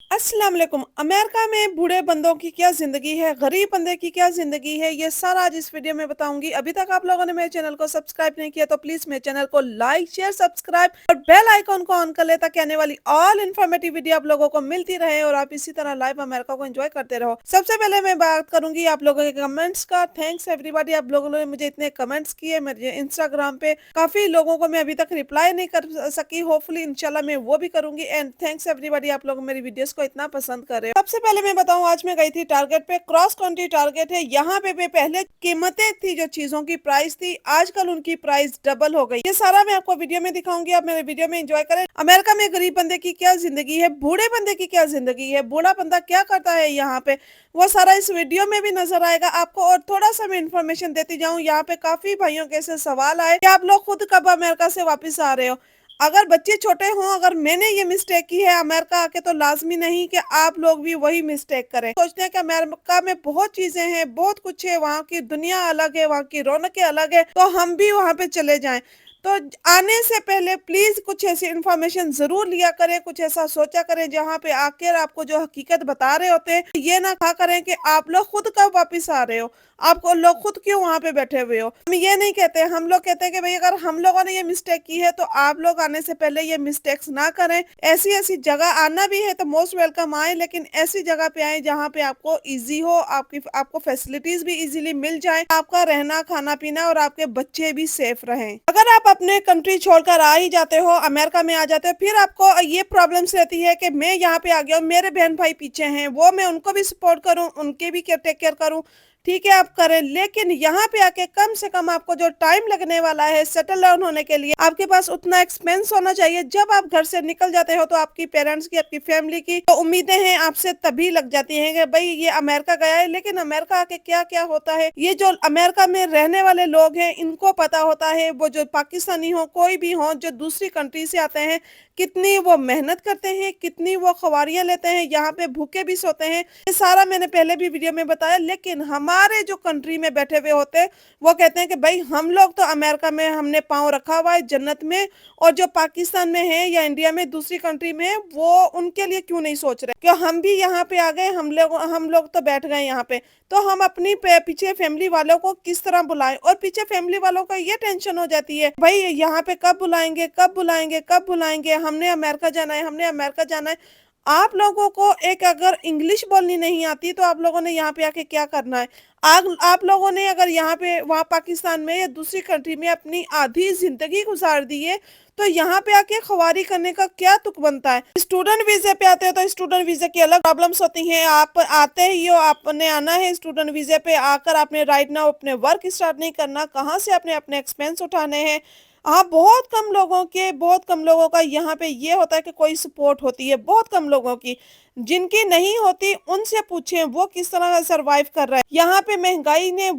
अस्सलाम वालेकुम। अमेरिका में बूढ़े बंदों की क्या ज़िंदगी है, गरीब बंदे की क्या ज़िंदगी है, ये सारा आज इस वीडियो में बताऊँगी। अभी तक आप लोगों ने मेरे चैनल को सब्सक्राइब नहीं किया तो प्लीज़ मेरे चैनल को लाइक, शेयर, सब्सक्राइब और बेल आइकन को ऑन कर लें ताकि आने वाली ऑल इन्फॉर्मेटिव वीडियो आप लोगों को मिलती रहे और आप इसी तरह लाइव अमेरिका को एंजॉय करते रहो। सबसे पहले मैं बात करूँगी आप लोगों के कमेंट्स का। थैंक्स एवरीबॉडी, आप लोगों ने मुझे इतने कमेंट्स किए मेरे इंस्टाग्राम पे। काफ़ी लोगों को मैं अभी तक रिप्लाई नहीं कर सकी, होपफुली इंशाल्लाह मैं वो भी करूँगी। एंड थैंक्स एवरीबॉडी, आप लोग मेरी वीडियोस को इतना पसंद कर रहे हो। सबसे पहले मैं बताऊं, आज मैं गई थी टारगेट पे। क्रॉस कंट्री टारगेट है। यहाँ पे पहले कीमतें थी, जो चीजों की प्राइस थी, आजकल उनकी प्राइस डबल हो गई। ये सारा मैं आपको वीडियो में दिखाऊंगी, आप मेरे वीडियो में एंजॉय करें। अमेरिका में गरीब बंदे की क्या जिंदगी है, बूढ़े बंदे की क्या जिंदगी है, बूढ़ा बंदा क्या करता है यहाँ पे, वो सारा इस वीडियो में भी नजर आएगा आपको। और थोड़ा सा मैं इन्फॉर्मेशन देती जाऊं। यहाँ पे काफी भाइयों के ऐसे सवाल आए कि आप लोग खुद कब अमेरिका से वापस आ रहे हो। अगर बच्चे छोटे हों, अगर मैंने ये मिस्टेक की है अमेरिका आके, तो लाजमी नहीं कि आप लोग भी वही मिस्टेक करें। सोचते हैं कि अमेरिका में बहुत चीजें हैं, बहुत कुछ है, वहाँ की दुनिया अलग है, वहाँ की रौनकें अलग है, तो हम भी वहाँ पे चले जाएं। तो आने से पहले प्लीज कुछ ऐसी इंफॉर्मेशन जरूर लिया करें, कुछ ऐसा सोचा करें जहाँ पे आकर आपको जो हकीकत बता रहे होते हैं, ये ना कहा करें कि आप लोग खुद कब वापिस आ रहे हो, आपको लोग खुद क्यों वहां पे बैठे हुए हो। हम ये नहीं कहते, हम लोग कहते हैं कि भाई अगर हम लोगों ने ये मिस्टेक की है तो आप लोग आने से पहले ये मिस्टेक्स ना करें। ऐसी ऐसी जगह आना भी है तो मोस्ट वेलकम आए, लेकिन ऐसी जगह पे आए जहाँ पे आपको इजी हो, आपको फैसिलिटीज भी इजीली मिल जाए, आपका रहना खाना पीना और आपके बच्चे भी सेफ रहें। अगर आप अपने कंट्री छोड़कर आ ही जाते हो, अमेरिका में आ जाते हो, फिर आपको ये प्रॉब्लम्स रहती है कि मैं यहाँ पे आ गया हूँ, मेरे बहन भाई पीछे हैं, वो मैं उनको भी सपोर्ट करूँ, उनके भी टेक केयर करूँ। ठीक है, आप करें, लेकिन यहाँ पे आके कम से कम आपको जो टाइम लगने वाला है सेटल डाउन होने के लिए, आपके पास उतना एक्सपेंस होना चाहिए। जब आप घर से निकल जाते हो तो आपकी पेरेंट्स की, आपकी फैमिली की तो उम्मीदें हैं आपसे तभी लग जाती हैं कि भाई ये अमेरिका गया है। लेकिन अमेरिका आके क्या क्या होता है, ये जो अमेरिका में रहने वाले लोग हैं इनको पता होता है। वो जो पाकिस्तानी हो, कोई भी हो, जो दूसरी कंट्री से आते हैं, कितनी वो मेहनत करते हैं, कितनी वो खवारियां लेते हैं, यहाँ पे भूखे भी सोते हैं। ये सारा मैंने पहले भी वीडियो में बताया। लेकिन हमारे जो कंट्री में बैठे हुए होते हैं वो कहते हैं कि भाई हम लोग तो अमेरिका में हमने पाँव रखा हुआ है जन्नत में, और जो पाकिस्तान में है या इंडिया में दूसरी कंट्री में है, वो उनके लिए क्यों नहीं सोच रहे कि हम भी यहाँ पे आ गए, हम लोग तो बैठ गए यहाँ पे, तो हम अपनी पीछे फैमिली वालों को किस तरह बुलाएं। और पीछे फैमिली वालों का ये टेंशन हो जाती है, भाई यहाँ पे कब बुलाएंगे, कब बुलाएंगे, कब बुलाएंगे, हमने अमेरिका जाना है, हमने अमेरिका जाना है। आप लोगों को एक अगर इंग्लिश बोलनी नहीं आती तो आप लोगों ने यहाँ पे आके क्या करना है। आप लोगों ने अगर यहाँ पे वहाँ पाकिस्तान में या दूसरी कंट्री में अपनी आधी जिंदगी गुजार दी है, तो यहाँ पे आके खवारी करने का क्या तुक बनता है। स्टूडेंट वीजे पे आते हो तो स्टूडेंट वीजे की अलग प्रॉब्लम्स होती हैं। आप आते ही हो, आपने आना है स्टूडेंट वीजे पे, आकर आपने राइट नाउ अपने वर्क स्टार्ट नहीं करना, कहाँ से आपने अपने एक्सपेंस उठाने हैं। हाँ, बहुत कम लोगों का यहाँ पे ये होता है कि कोई सपोर्ट होती है, बहुत कम लोगों की। जिनकी नहीं होती उनसे पूछें वो किस तरह सरवाइव कर रहा है। यहाँ पे महंगाई ने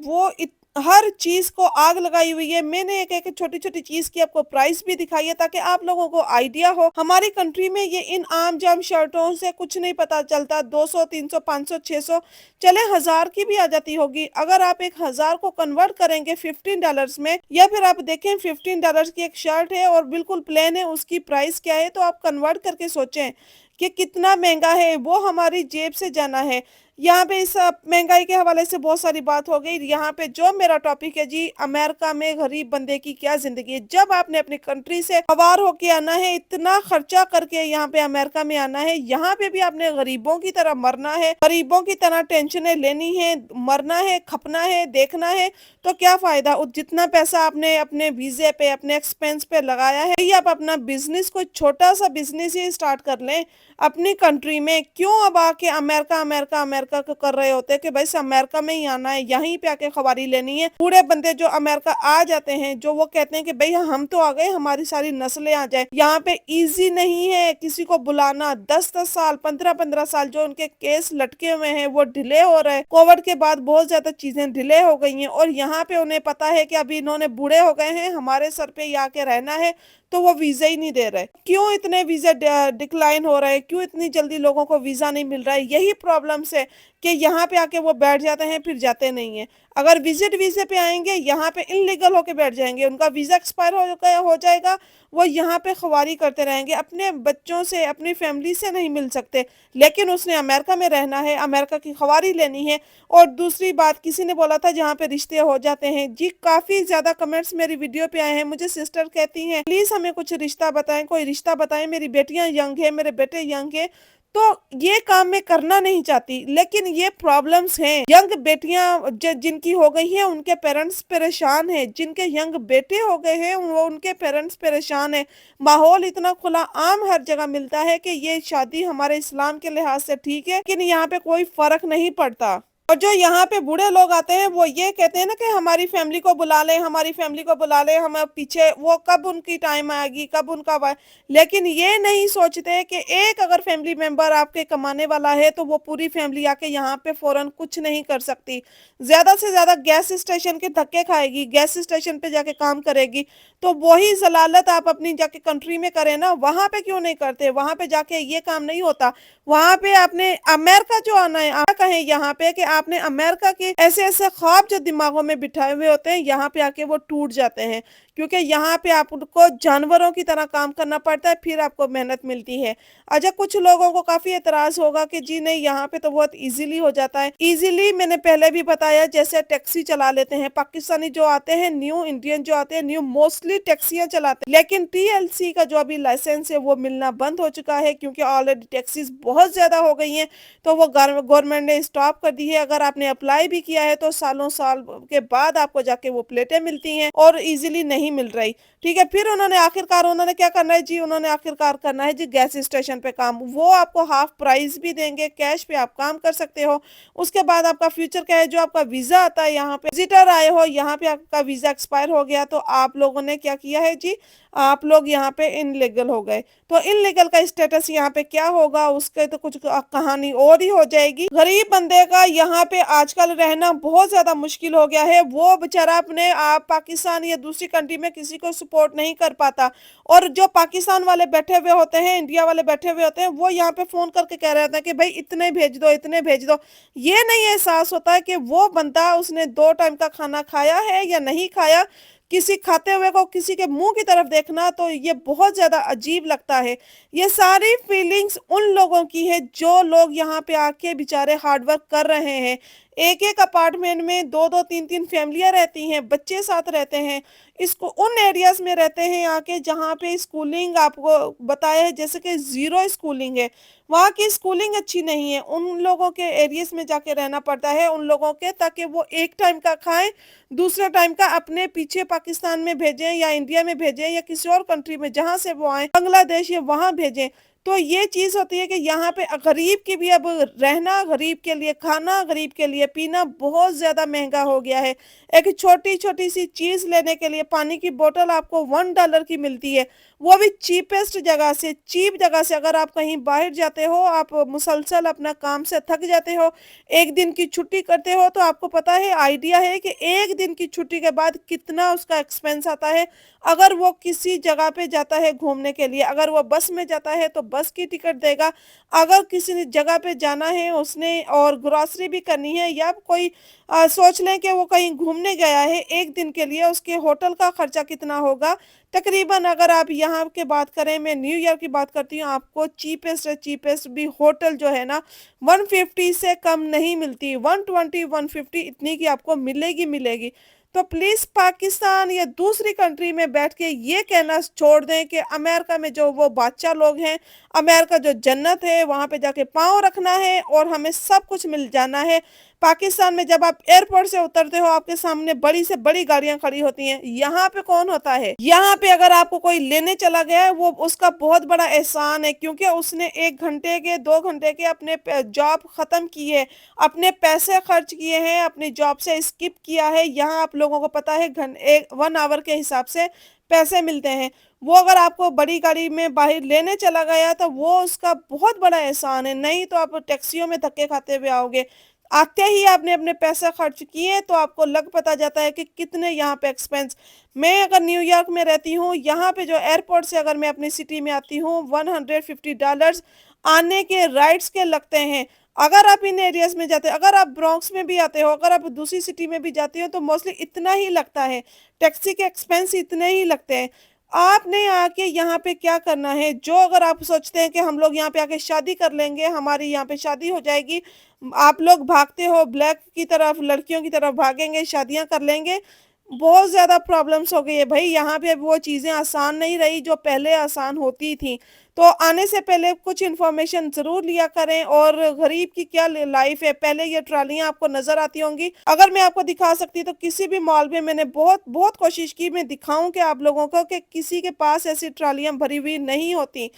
हर चीज को आग लगाई हुई है। मैंने एक एक छोटी छोटी चीज की आपको प्राइस भी दिखाई है ताकि आप लोगों को आइडिया हो। हमारी कंट्री में ये इन आम जाम शर्टों से कुछ नहीं पता चलता, 200 300 500 600 चले 1000 की भी आ जाती होगी। अगर आप एक 1000 को कन्वर्ट करेंगे $15 में, या फिर आप देखें $15 की एक शर्ट है और बिल्कुल प्लेन है, उसकी प्राइस क्या है, तो आप कन्वर्ट करके सोचें कि कितना महंगा है। वो हमारी जेब से जाना है। यहाँ पे इस महंगाई के हवाले से बहुत सारी बात हो गई। यहाँ पे जो मेरा टॉपिक है जी, अमेरिका में गरीब बंदे की क्या जिंदगी है। जब आपने अपनी कंट्री से सवार होके आना है, इतना खर्चा करके यहाँ पे अमेरिका में आना है, यहाँ पे भी आपने गरीबों की तरह मरना है, गरीबों की तरह टेंशनें लेनी है, मरना है, खपना है, देखना है, तो क्या फायदा। जितना पैसा आपने अपने वीजे पे, अपने एक्सपेंस पे लगाया है, ये आप अपना बिजनेस, कोई छोटा सा बिजनेस ही स्टार्ट कर लें अपनी कंट्री में। क्यों अब आके अमेरिका अमेरिका अमेरिका को कर रहे होते हैं कि भाई अमेरिका में ही आना है, यहीं पे आके खबारी लेनी है। बूढ़े बंदे जो अमेरिका आ जाते हैं, जो वो कहते हैं कि भाई हम तो आ गए, हमारी सारी नस्लें आ जाए। यहाँ पे इजी नहीं है किसी को बुलाना। 10-10 साल, 15-15 साल जो उनके केस लटके हुए हैं वो डिले हो रहे हैं। कोविड के बाद बहुत ज्यादा चीजें डिले हो गई हैं, और यहाँ पे उन्हें पता है कि अभी इन्होंने बूढ़े हो गए हैं, हमारे सर पे आके रहना है, तो वो वीजा ही नहीं दे रहे। क्यों इतने वीजा डिक्लाइन हो रहे हैं, क्यों इतनी जल्दी लोगों को वीजा नहीं मिल रहा है। यही प्रॉब्लम है कि यहाँ पे आके वो बैठ जाते हैं, फिर जाते नहीं है। अगर विजिट वीज़े पे आएँगे, यहाँ पे इल्लीगल होके बैठ जाएँगे, उनका वीज़ा एक्सपायर हो जाएगा, वो यहाँ पे ख़ुवारी करते रहेंगे, अपने बच्चों से, अपनी फैमिली से नहीं मिल सकते। लेकिन उसने अमेरिका में रहना है, अमेरिका की ख़ुवारी लेनी है। और दूसरी बात किसी ने बोला था जहाँ पे रिश्ते हो जाते हैं, जी काफ़ी ज़्यादा कमेंट्स मेरी वीडियो पे आए हैं, मुझे सिस्टर कहती हैं प्लीज़ हमें कुछ रिश्ता बताएँ, कोई रिश्ता बताएँ, मेरी बेटियाँ यंग है, मेरे बेटे यंग है। तो ये काम मैं करना नहीं चाहती, लेकिन ये प्रॉब्लम्स हैं। यंग बेटियाँ जिनकी हो गई हैं, उनके पेरेंट्स परेशान हैं। जिनके यंग बेटे हो गए हैं, वो उनके पेरेंट्स परेशान हैं। माहौल इतना खुला आम हर जगह मिलता है कि ये शादी हमारे इस्लाम के लिहाज से ठीक है, लेकिन यहाँ पे कोई फ़र्क नहीं पड़ता। और जो यहाँ पे बूढ़े लोग आते हैं, वो ये कहते हैं ना कि हमारी फैमिली को बुला लें, हमारी फैमिली को बुला लें, हम अब पीछे वो कब उनकी टाइम आएगी, कब उनका लेकिन ये नहीं सोचते कि एक अगर फैमिली मेंबर आपके कमाने वाला है, तो वो पूरी फैमिली आके यहाँ पे फ़ौरन कुछ नहीं कर सकती। ज़्यादा से ज़्यादा गैस स्टेशन के धक्के खाएगी, गैस स्टेशन पे जाके काम करेगी। तो वही ज़लालत आप अपनी जाके कंट्री में करें ना, वहाँ पे क्यों नहीं करते? वहाँ पे जाके ये काम नहीं होता। वहाँ पे आपने अमेरिका जो आना है, आप कहें यहाँ पे कि आपने अमेरिका के ऐसे-ऐसे ख्वाब जो दिमागों में बिठाए हुए होते हैं, यहाँ पे आके वो टूट जाते हैं। क्योंकि यहाँ पे आपको जानवरों की तरह काम करना पड़ता है, फिर आपको मेहनत मिलती है। अच्छा, कुछ लोगों को काफ़ी एतराज़ होगा कि जी नहीं, यहाँ पे तो बहुत ईज़िली हो जाता है। ईज़िली मैंने पहले भी बताया, जैसे टैक्सी चला लेते हैं, पाकिस्तानी जो आते हैं, न्यू इंडियन जो आते हैं, न्यू मोस्टली टैक्सियाँ चलाते हैं। लेकिन टीएलसी का जो अभी लाइसेंस है, वो मिलना बंद हो चुका है, क्योंकि ऑलरेडी टैक्सीज़ बहुत ज़्यादा हो गई हैं, तो वो गवर्नमेंट ने स्टॉप कर दी है। अगर आपने अप्लाई भी किया है, तो सालों साल के बाद आपको जाके वो प्लेटें मिलती हैं और ईज़िली नहीं मिल रही। ठीक है, फिर उन्होंने क्या करना है जी, उन्होंने आखिरकार करना है जी गैस स्टेशन पे काम। वो आपको हाफ प्राइस भी देंगे, कैश पे आप काम कर सकते हो। उसके बाद आपका फ्यूचर क्या है, जो आपका वीज़ा आता है, यहाँ पे विजिटर आए हो, यहाँ पे आपका वीज़ा एक्सपायर हो गया, तो आप लोगों ने क्या किया है जी, आप लोग यहाँ पे इनलीगल हो गए। तो इनलीगल का स्टेटस यहाँ पे क्या होगा, उसके तो कुछ कहानी और ही हो जाएगी। गरीब बंदे का यहाँ पे आजकल रहना बहुत ज़्यादा मुश्किल हो गया है। वो बेचारा अपने आप पाकिस्तान या दूसरी कंट्री में किसी को सपोर्ट नहीं कर पाता। और जो पाकिस्तान वाले बैठे हुए होते हैं, इंडिया वाले बैठे हुए होते हैं, वो यहाँ पे फ़ोन करके कह रहे होते हैं कि भाई इतने भेज दो, इतने भेज दो। ये नहीं एहसास होता है कि वो बंदा, उसने 2 टाइम का खाना खाया है या नहीं खाया। किसी खाते हुए को किसी के मुँह की तरफ देखना, तो ये बहुत ज़्यादा अजीब लगता है। ये सारी फीलिंग्स उन लोगों की है जो लोग यहाँ पे आके बेचारे हार्ड वर्क कर रहे हैं। एक-एक अपार्टमेंट में 2-2 3-3 फैमिलियाँ रहती हैं, बच्चे साथ रहते हैं। इसको उन एरियाज़ में रहते हैं आके जहाँ पे स्कूलिंग आपको बताया है, जैसे कि ज़ीरो स्कूलिंग है। वहाँ की स्कूलिंग अच्छी नहीं है। उन लोगों के एरियाज़ में जाके रहना पड़ता है उन लोगों के, ताकि वो एक टाइम का खाएँ, दूसरे टाइम का अपने पीछे पाकिस्तान में भेजें या इंडिया में भेजें या किसी और कंट्री में जहाँ से वो आएँ, बांग्लादेश या वहाँ भेजें। तो ये चीज़ होती है कि यहाँ पे गरीब की भी अब रहना, गरीब के लिए खाना, गरीब के लिए पीना बहुत ज़्यादा महँगा हो गया है। एक छोटी-छोटी सी चीज़ लेने के लिए पानी की बोतल आपको $1 की मिलती है, वो भी चीपेस्ट जगह से, चीप जगह से। अगर आप कहीं बाहर जाते हो, आप मुसलसल अपना काम से थक जाते हो, 1 दिन की छुट्टी करते हो, तो आपको पता है, आइडिया है कि 1 दिन की छुट्टी के बाद कितना उसका एक्सपेंस आता है। अगर वो किसी जगह पे जाता है घूमने के लिए, अगर वो बस में जाता है तो बस की टिकट देगा, अगर किसी जगह पे जाना है उसने और ग्रोसरी भी करनी है, या कोई सोच लें कि वो कहीं घूमने गया है 1 दिन के लिए, उसके होटल का खर्चा कितना होगा। तकरीबन अगर आप यहाँ की बात करें, मैं न्यूयॉर्क की बात करती हूँ, आपको चीपेस्ट से चीपेस्ट भी होटल जो है ना, 150 से कम नहीं मिलती, 120 150 इतनी की आपको मिलेगी मिलेगी। तो प्लीज़ पाकिस्तान या दूसरी कंट्री में बैठ के ये कहना छोड़ दें कि अमेरिका में जो वो बादशाह लोग हैं, अमेरिका जो जन्नत है, वहाँ पे जाके पाँव रखना है और हमें सब कुछ मिल जाना है। पाकिस्तान में जब आप एयरपोर्ट से उतरते हो, आपके सामने बड़ी से बड़ी गाड़ियां खड़ी होती हैं। यहाँ पे कौन होता है? यहाँ पे अगर आपको कोई लेने चला गया है, वो उसका बहुत बड़ा एहसान है, क्योंकि उसने 1 घंटे के 2 घंटे के अपने जॉब खत्म की है, अपने पैसे खर्च किए हैं, अपनी जॉब से स्किप किया है। यहाँ आप लोगों को पता है 1 आवर के हिसाब से पैसे मिलते हैं। वो अगर आपको बड़ी गाड़ी में बाहर लेने चला गया, तो वो उसका बहुत बड़ा एहसान है, नहीं तो आप टैक्सियों में धक्के खाते हुए आओगे। आते ही आपने अपने पैसे खर्च किए, तो आपको लग पता जाता है कि कितने यहाँ पे एक्सपेंस। मैं अगर न्यूयॉर्क में रहती हूँ, यहाँ पे जो एयरपोर्ट से अगर मैं अपनी सिटी में आती हूँ, $150 आने के राइड्स के लगते हैं। अगर आप इन एरियाज़ में जाते हो, अगर आप ब्रोंक्स में भी आते हो, अगर आप दूसरी सिटी में भी जाते हो तो मोस्टली इतना ही लगता है, टैक्सी के एक्सपेंस इतने ही लगते हैं। आपने आके यहाँ पे क्या करना है, जो अगर आप सोचते हैं कि हम लोग यहाँ पे आके शादी कर लेंगे, हमारी यहाँ पे शादी हो जाएगी, आप लोग भागते हो ब्लैक की तरफ, लड़कियों की तरफ भागेंगे, शादियाँ कर लेंगे, बहुत ज़्यादा प्रॉब्लम्स हो गई है भई, यहाँ पे वो चीज़ें आसान नहीं रही जो पहले आसान होती थी। तो आने से पहले कुछ इन्फॉर्मेशन ज़रूर लिया करें और गरीब की क्या लाइफ है, पहले ये ट्रालियाँ आपको नज़र आती होंगी। अगर मैं आपको दिखा सकती तो किसी भी मॉल में मैंने बहुत बहुत कोशिश की मैं दिखाऊँ कि आप लोगों को कि किसी के पास ऐसी ट्रालियाँ भरी हुई नहीं होती।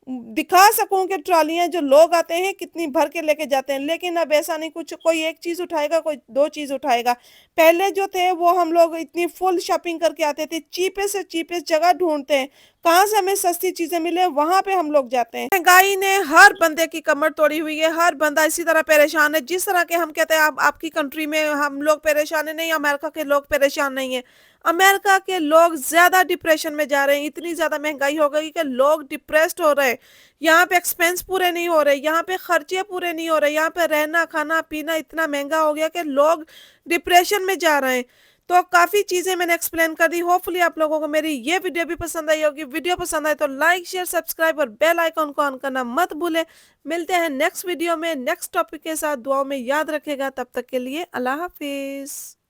दिखा सकूँ कि ट्रालियाँ जो लोग आते हैं कितनी भर के लेके जाते हैं, लेकिन अब ऐसा नहीं, कुछ कोई 1 चीज़ उठाएगा, कोई 2 चीज़ उठाएगा। पहले जो थे वो हम लोग इतनी फुल शॉपिंग करके आते थे, चीपेस्ट से चीपेस्ट जगह ढूँढते हैं, कहाँ से हमें सस्ती चीज़ें मिले वहाँ पे हम लोग जाते हैं। महँगाई ने हर बंदे की कमर तोड़ी हुई है, हर बंदा इसी तरह परेशान है, जिस तरह के हम कहते हैं आप आपकी कंट्री में हम लोग परेशान हैं, नहीं अमेरिका के लोग परेशान नहीं हैं। अमेरिका के लोग ज़्यादा डिप्रेशन में जा रहे हैं, इतनी ज़्यादा महँगाई हो गई कि लोग डिप्रेस्ड हो रहे हैं। यहाँ पे एक्सपेंस पूरे नहीं हो रहे, यहाँ पे खर्चे पूरे नहीं हो रहे, यहाँ पे रहना, खाना-पीना इतना महँगा हो गया कि लोग डिप्रेशन में जा रहे हैं। तो काफ़ी चीज़ें मैंने एक्सप्लेन कर दी, होपफुली आप लोगों को मेरी ये वीडियो भी पसंद आई होगी। वीडियो पसंद आए तो लाइक, शेयर, सब्सक्राइब और बेल आइकन को ऑन करना मत भूलें। मिलते हैं नेक्स्ट वीडियो में, नेक्स्ट टॉपिक के साथ। दुआओं में याद रखेगा, तब तक के लिए अल्लाह हाफ़िज़।